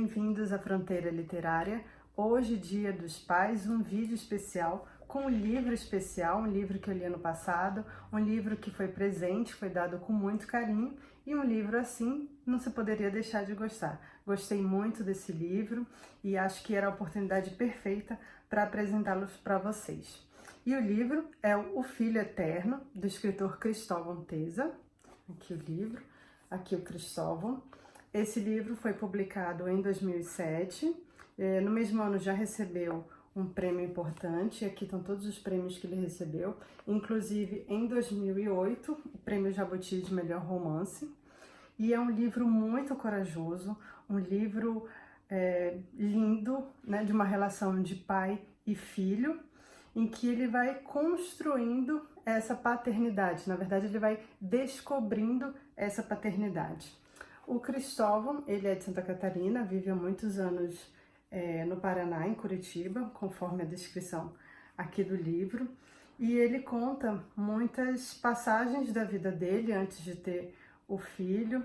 bem-vindos à Fronteira Literária. Hoje, Dia dos Pais, um vídeo especial com um livro especial, um livro que eu li ano passado, um livro que foi presente, foi dado com muito carinho, e um livro assim não se poderia deixar de gostar. Gostei muito desse livro e acho que era a oportunidade perfeita para apresentá-los para vocês. E o livro é O Filho Eterno, do escritor Cristóvão Teza. Aqui o livro, aqui o Cristóvão. Esse livro foi publicado em 2007, no mesmo ano já recebeu um prêmio importante, aqui estão todos os prêmios que ele recebeu, inclusive em 2008, o prêmio Jabuti de melhor romance, e é um livro muito corajoso, um livro lindo, né, de uma relação de pai e filho, em que ele vai construindo essa paternidade, na verdade ele vai descobrindo essa paternidade. O Cristóvão, ele é de Santa Catarina, vive há muitos anos no Paraná, em Curitiba, conforme a descrição aqui do livro, e ele conta muitas passagens da vida dele antes de ter o filho,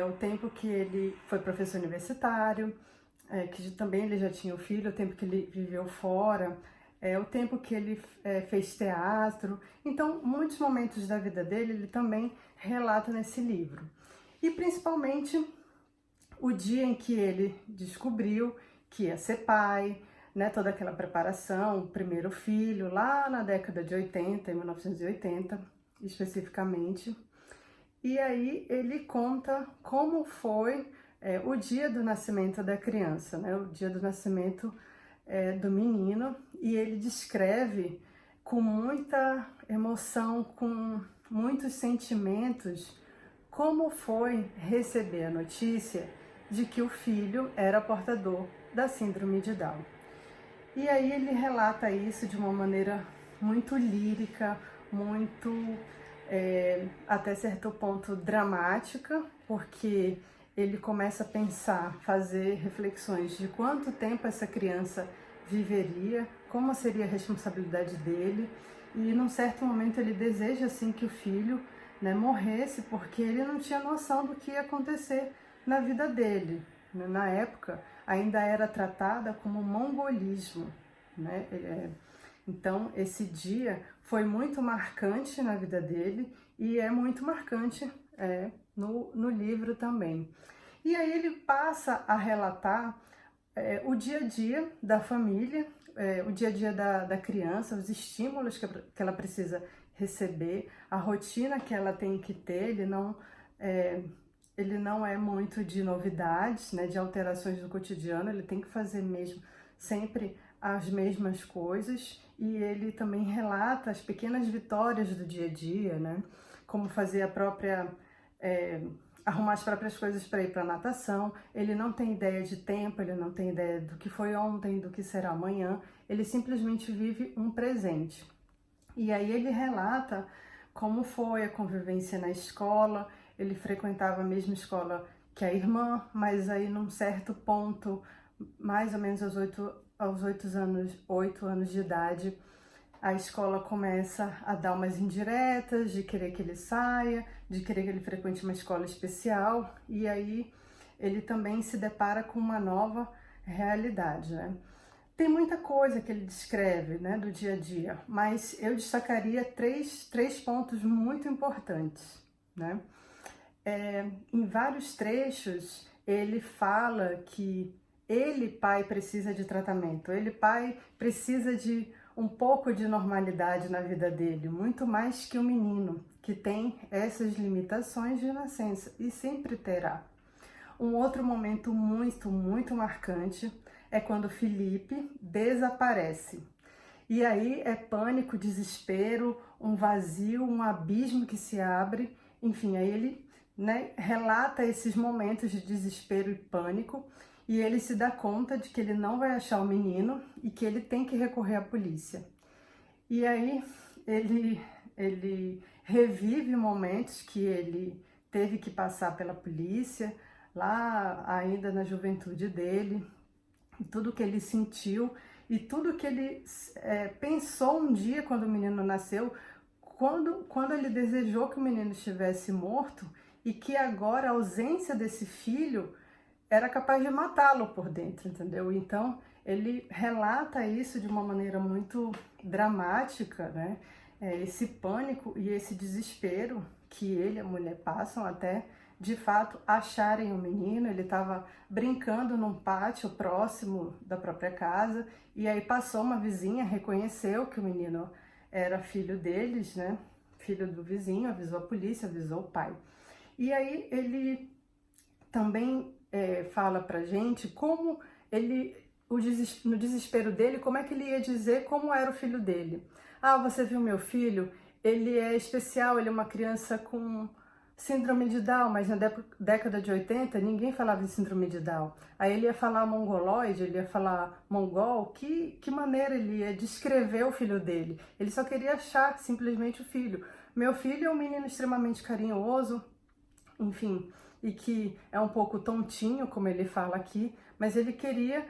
o tempo que ele foi professor universitário, que também ele já tinha o filho, o tempo que ele viveu fora, o tempo que ele fez teatro. Então, muitos momentos da vida dele ele também relata nesse livro. E principalmente o dia em que ele descobriu que ia ser pai, né, toda aquela preparação, o primeiro filho, lá na década de 80, em 1980, especificamente. E aí ele conta como foi o dia do nascimento da criança, né, o dia do nascimento do menino, e ele descreve com muita emoção, com muitos sentimentos, como foi receber a notícia de que o filho era portador da síndrome de Down. E aí ele relata isso de uma maneira muito lírica, muito, até certo ponto, dramática, porque ele começa a pensar, fazer reflexões de quanto tempo essa criança viveria, como seria a responsabilidade dele, e num certo momento ele deseja assim que o filho, né, morresse, porque ele não tinha noção do que ia acontecer na vida dele. Na época, ainda era tratada como mongolismo, né? Então, esse dia foi muito marcante na vida dele e é muito marcante no livro também. E aí ele passa a relatar o dia a dia da família, o dia a dia da criança, os estímulos que ela precisa receber, a rotina que ela tem que ter. Ele não é muito de novidades, né, de alterações do cotidiano, ele tem que fazer mesmo sempre as mesmas coisas, e ele também relata as pequenas vitórias do dia a dia, né, como fazer arrumar as próprias coisas para ir para a natação. Ele não tem ideia de tempo, ele não tem ideia do que foi ontem, do que será amanhã, ele simplesmente vive um presente. E aí ele relata como foi a convivência na escola. Ele frequentava a mesma escola que a irmã, mas aí num certo ponto, mais ou menos aos 8 anos de idade, a escola começa a dar umas indiretas de querer que ele saia, de querer que ele frequente uma escola especial, e aí ele também se depara com uma nova realidade, né? Tem muita coisa que ele descreve, né, do dia a dia, mas eu destacaria três pontos muito importantes, né? Em vários trechos, ele fala que ele, pai, precisa de tratamento, ele, pai, precisa de um pouco de normalidade na vida dele, muito mais que o menino, que tem essas limitações de nascença e sempre terá. Um outro momento muito marcante é quando Felipe desaparece. E aí é pânico, desespero, um vazio, um abismo que se abre. Enfim, aí ele, né, relata esses momentos de desespero e pânico, e ele se dá conta de que ele não vai achar o menino e que ele tem que recorrer à polícia. E aí ele revive momentos que ele teve que passar pela polícia, lá ainda na juventude dele, tudo que ele sentiu e tudo que ele pensou um dia quando o menino nasceu, quando ele desejou que o menino estivesse morto, e que agora a ausência desse filho era capaz de matá-lo por dentro, entendeu? Então, ele relata isso de uma maneira muito dramática, né? Esse pânico e esse desespero que ele e a mulher passam até, de fato, acharem o menino. Ele estava brincando num pátio próximo da própria casa, e aí passou uma vizinha, reconheceu que o menino era filho deles, né? Filho do vizinho, avisou a polícia, avisou o pai. E aí ele também fala pra gente como ele, no desespero dele, como é que ele ia dizer como era o filho dele. Ah, você viu meu filho? Ele é especial, ele é uma criança com síndrome de Down, mas na década de 80 ninguém falava em síndrome de Down. Aí ele ia falar mongoloide, ele ia falar mongol, que maneira ele ia descrever o filho dele? Ele só queria achar simplesmente o filho. Meu filho é um menino extremamente carinhoso, enfim, e que é um pouco tontinho, como ele fala aqui, mas ele queria,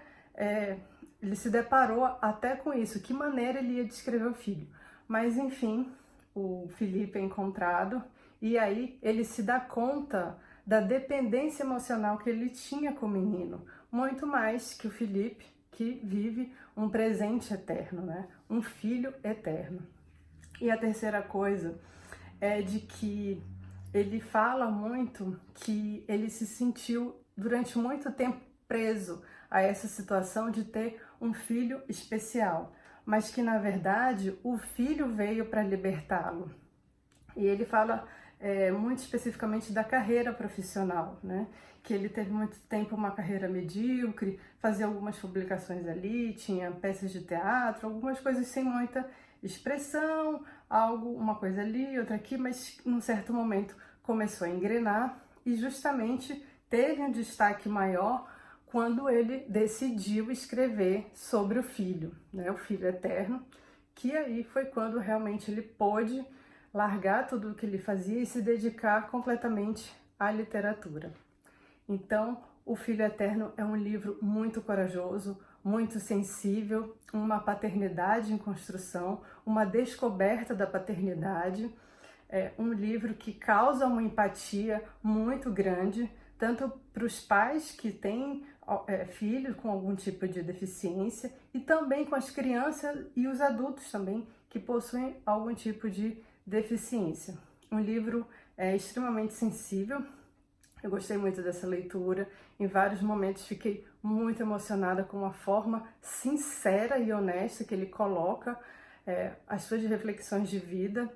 ele se deparou até com isso, que maneira ele ia descrever o filho. Mas enfim, o Felipe é encontrado, e aí ele se dá conta da dependência emocional que ele tinha com o menino, muito mais que o Felipe, que vive um presente eterno, né? Um filho eterno. E a terceira coisa é de que ele fala muito que ele se sentiu durante muito tempo preso a essa situação de ter um filho especial, mas que na verdade o filho veio para libertá-lo. E ele fala muito especificamente da carreira profissional, né? Que ele teve muito tempo uma carreira medíocre, fazia algumas publicações ali, tinha peças de teatro, algumas coisas sem muita expressão, uma coisa ali, outra aqui, mas num certo momento começou a engrenar e justamente teve um destaque maior quando ele decidiu escrever sobre o filho, né? O filho eterno, que aí foi quando realmente ele pôde largar tudo o que ele fazia e se dedicar completamente à literatura. Então, O Filho Eterno é um livro muito corajoso, muito sensível, uma paternidade em construção, uma descoberta da paternidade, um livro que causa uma empatia muito grande, tanto para os pais que têm filhos com algum tipo de deficiência e também com as crianças e os adultos também que possuem algum tipo de deficiência. Um livro extremamente sensível. Eu gostei muito dessa leitura, em vários momentos fiquei muito emocionada com a forma sincera e honesta que ele coloca as suas reflexões de vida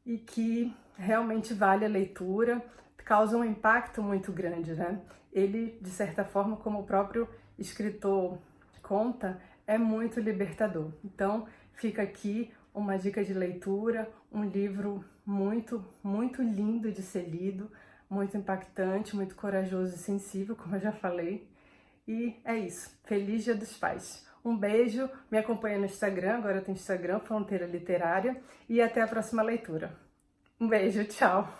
e que realmente vale a leitura, causa um impacto muito grande, né? Ele, de certa forma, como o próprio escritor conta, é muito libertador. Então, fica aqui uma dica de leitura, um livro muito, muito lindo de ser lido, muito impactante, muito corajoso e sensível, como eu já falei. E é isso. Feliz Dia dos Pais. Um beijo, me acompanha no Instagram, agora eu tenho Instagram, Fronteira Literária, e até a próxima leitura. Um beijo, tchau!